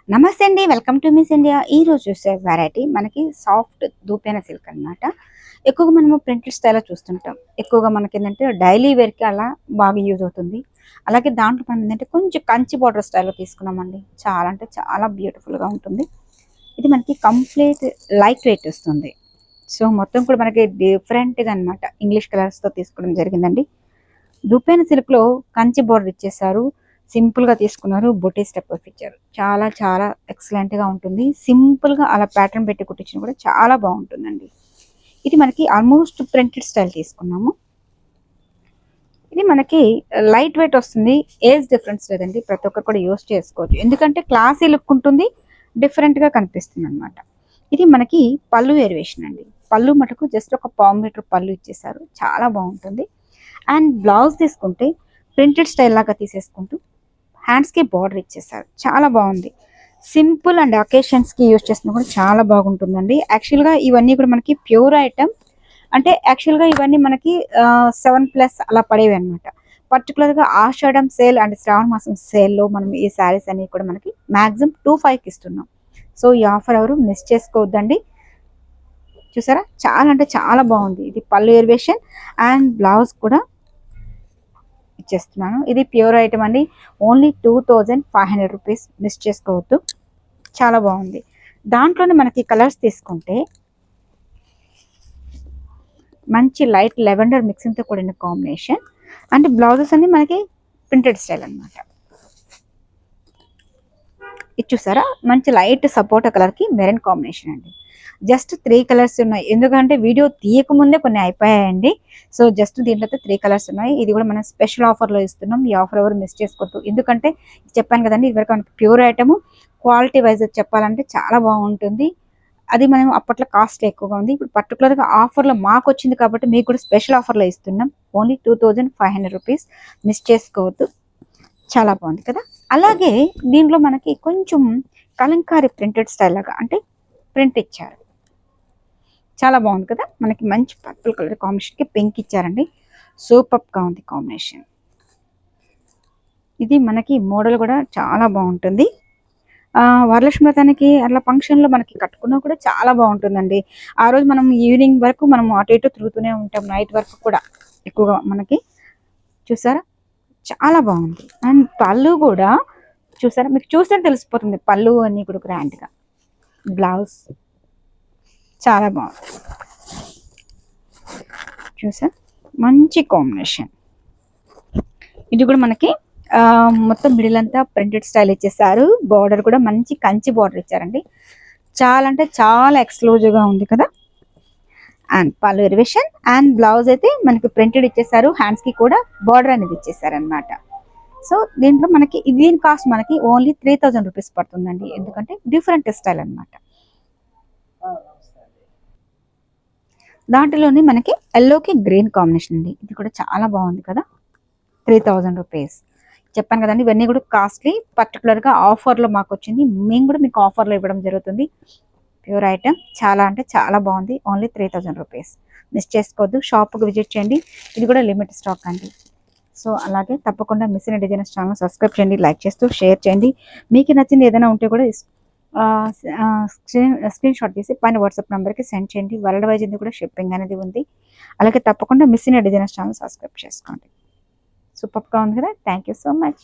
నమస్తే అండి. Welcome to miss India. ఈరోజు చూసే వెరైటీ మనకి సాఫ్ట్ దూపైన సిల్క్ అనమాట. ఎక్కువగా మనము ప్రింటెడ్ స్టైల్లో చూస్తుంటాం. ఎక్కువగా మనకేంటంటే డైలీ వేర్‌కి అలా బాగా యూజ్ అవుతుంది. అలాగే దాంట్లో మనం ఏంటంటే కొంచెం కంచి బోర్డర్ స్టైల్‌లో తీసుకున్నామండి. చాలా అంటే చాలా బ్యూటిఫుల్‌గా ఉంటుంది. ఇది మనకి కంప్లీట్ లైట్ వెయిట్ వస్తుంది. సో, మొత్తం కూడా మనకి డిఫరెంట్‌గా అనమాట. ఇంగ్లీష్ కలర్స్‌తో తీసుకోవడం జరిగిందండి. దుప్పైన సిల్క్‌లో కంచి బోర్డర్ ఇచ్చేసారు. సింపుల్‌గా తీసుకున్నారు. బుటీ స్టెప్ ఇచ్చారు. చాలా చాలా ఎక్సలెంట్‌గా ఉంటుంది. సింపుల్‌గా అలా ప్యాటర్న్ పెట్టి కుట్టించినా కూడా చాలా బావుంటుందండి. ఇది మనకి ఆల్మోస్ట్ ప్రింటెడ్ స్టైల్ తీసుకున్నాము. ఇది మనకి లైట్ వెయిట్ వస్తుంది. ఏజ్ డిఫరెన్స్ లేదండి. ప్రతి ఒక్కరు కూడా యూజ్ చేసుకోవచ్చు. ఎందుకంటే క్లాసీ లుక్ ఉంటుంది. డిఫరెంట్‌గా కనిపిస్తుందనమాట. ఇది మనకి పళ్ళు వేరియేషన్ అండి. పళ్ళు మటుకు జస్ట్ ఒక పావు మీటర్ పళ్ళు ఇచ్చేసారు. చాలా బావుంటుంది. అండ్ బ్లౌజ్ తీసుకుంటే ప్రింటెడ్ స్టైల్ లాగా తీసేసుకుంటూ హ్యాండ్స్‌కి బార్డర్ ఇచ్చేసారు. చాలా బావుంది. సింపుల్ అండ్ అకేషన్స్‌కి యూజ్ చేసినా కూడా చాలా బాగుంటుందండి. యాక్చువల్‌గా ఇవన్నీ కూడా మనకి ప్యూర్ ఐటెమ్. అంటే యాక్చువల్‌గా ఇవన్నీ మనకి 7+ అలా పడేవన్నమాట. పర్టిక్యులర్‌గా ఆషాఢం సేల్ అండ్ శ్రావణ మాసం సేల్‌లో మనం ఈ శారీస్ అన్నీ కూడా మనకి మాక్సిమం 25కి ఇస్తున్నాం. సో, ఈ ఆఫర్ ఎవరు మిస్ చేసుకోవద్దండి. చూసారా? చాలా అంటే చాలా బావుంది. ఇది పళ్ళు వేరియేషన్ అండ్ బ్లౌజ్ కూడా ఇచ్చేస్తున్నాను. ఇది ప్యూర్ ఐటమ్ అండి. Only 2500 rupees. మిస్ చేసుకోవద్దు. చాలా బాగుంది. దాంట్లోనే మనకి కలర్స్ తీసుకుంటే మంచి లైట్ లెవెండర్ మిక్సింగ్తో కూడిన కాంబినేషన్ అంటే బ్లౌజెస్ అన్ని మనకి ప్రింటెడ్ స్టైల్ అనమాట. ఇది చూసారా మంచి లైట్ సపోటా కలర్కి మెరూన్ కాంబినేషన్ అండి. జస్ట్ 3 కలర్స్ ఉన్నాయి. ఎందుకంటే వీడియో తీయకముందే కొన్ని అయిపోయాయండి. సో జస్ట్ దీంట్లో అయితే 3 కలర్స్ ఉన్నాయి. ఇది కూడా మనం స్పెషల్ ఆఫర్లో ఇస్తున్నాం. ఈ ఆఫర్ ఎవరు మిస్ చేసుకోవద్దు. ఎందుకంటే చెప్పాను కదండి ఇదివరకు మనకి ప్యూర్ ఐటమ్ క్వాలిటీ వైజ్ చెప్పాలంటే చాలా బాగుంటుంది. అది మనం అప్పట్లో కాస్ట్ ఎక్కువగా ఉంది. ఇప్పుడు పర్టికులర్గా ఆఫర్లో మాకు వచ్చింది కాబట్టి మీకు కూడా స్పెషల్ ఆఫర్లో ఇస్తున్నాం. Only 2500 rupees. మిస్ చేసుకోవద్దు. చాలా బాగుంది కదా. అలాగే దీంట్లో మనకి కొంచెం కలంకారీ ప్రింటెడ్ స్టైల్ లాగా అంటే ప్రింట్ ఇచ్చారు. చాలా బాగుంది కదా. మనకి మంచి పర్పుల్ కలర్ కాంబినేషన్కి పింక్ ఇచ్చారండి. సూపర్గా ఉంది కాంబినేషన్. ఇది మనకి మోడల్ కూడా చాలా బాగుంటుంది. వరలక్ష్మి వ్రతానికి అట్లా ఫంక్షన్లో మనకి కట్టుకున్నా కూడా చాలా బాగుంటుందండి. ఆ రోజు మనం ఈవినింగ్ వరకు మనం అటు ఇటు తిరుగుతూనే ఉంటాం. నైట్ వరకు కూడా ఎక్కువగా మనకి చూసారా చాలా బాగుంది. అండ్ పళ్ళు కూడా చూసారా మీకు చూస్తే తెలిసిపోతుంది. పళ్ళు అన్నీ కూడా గ్రాండ్గా. బ్లౌజ్ చాలా బాగుంది. చూసా మంచి కాంబినేషన్. ఇది కూడా మనకి మొత్తం మిడిల్ అంతా ప్రింటెడ్ స్టైల్ ఇచ్చేసారు. బార్డర్ కూడా మంచి కంచి బార్డర్ ఇచ్చారండి. చాలా అంటే చాలా ఎక్స్క్లూజివ్గా ఉంది కదా. అండ్ పళ్ళు వేరియేషన్ అండ్ బ్లౌజ్ అయితే మనకి ప్రింటెడ్ ఇచ్చేసారు. హ్యాండ్స్కి కూడా బార్డర్ అనేది ఇచ్చేసారు అనమాట. సో దీంట్లో మనకి దీని కాస్ట్ మనకి ఓన్లీ 3000 రూపీస్ పడుతుందండి. ఎందుకంటే డిఫరెంట్ స్టైల్ అనమాట. దాంట్లోనే మనకి ఎల్లోకి గ్రీన్ కాంబినేషన్ అండి. ఇది కూడా చాలా బాగుంది కదా. 3000 రూపీస్. చెప్పాను కదండి ఇవన్నీ కూడా కాస్ట్లీ. పర్టికులర్గా ఆఫర్లో మాకు వచ్చింది. మేము కూడా మీకు ఆఫర్లో ఇవ్వడం జరుగుతుంది. ప్యూర్ ఐటమ్ చాలా అంటే చాలా బాగుంది. Only 3000 rupees. మిస్ చేసుకోవద్దు. షాప్కి విజిట్ చేయండి. ఇది కూడా లిమిట్ స్టాక్ అండి. సో అలాగే తప్పకుండా మిస్ అయిన డిజైనర్స్ ఛానల్ సబ్స్క్రైబ్ చేయండి. లైక్ చేస్తూ షేర్ చేయండి. మీకు నచ్చింది ఏదైనా ఉంటే కూడా స్క్రీన్ షాట్ తీసి పైన వాట్సాప్ నెంబర్కి సెండ్ చేయండి. వరల్డ్ వైజ్ కూడా షిప్పింగ్ అనేది ఉంది. అలాగే తప్పకుండా మిస్ అయిన డిజైనర్స్ ఛానల్ సబ్స్క్రైబ్ చేసుకోండి. సూపర్గా ఉంది కదా. Thank you so much.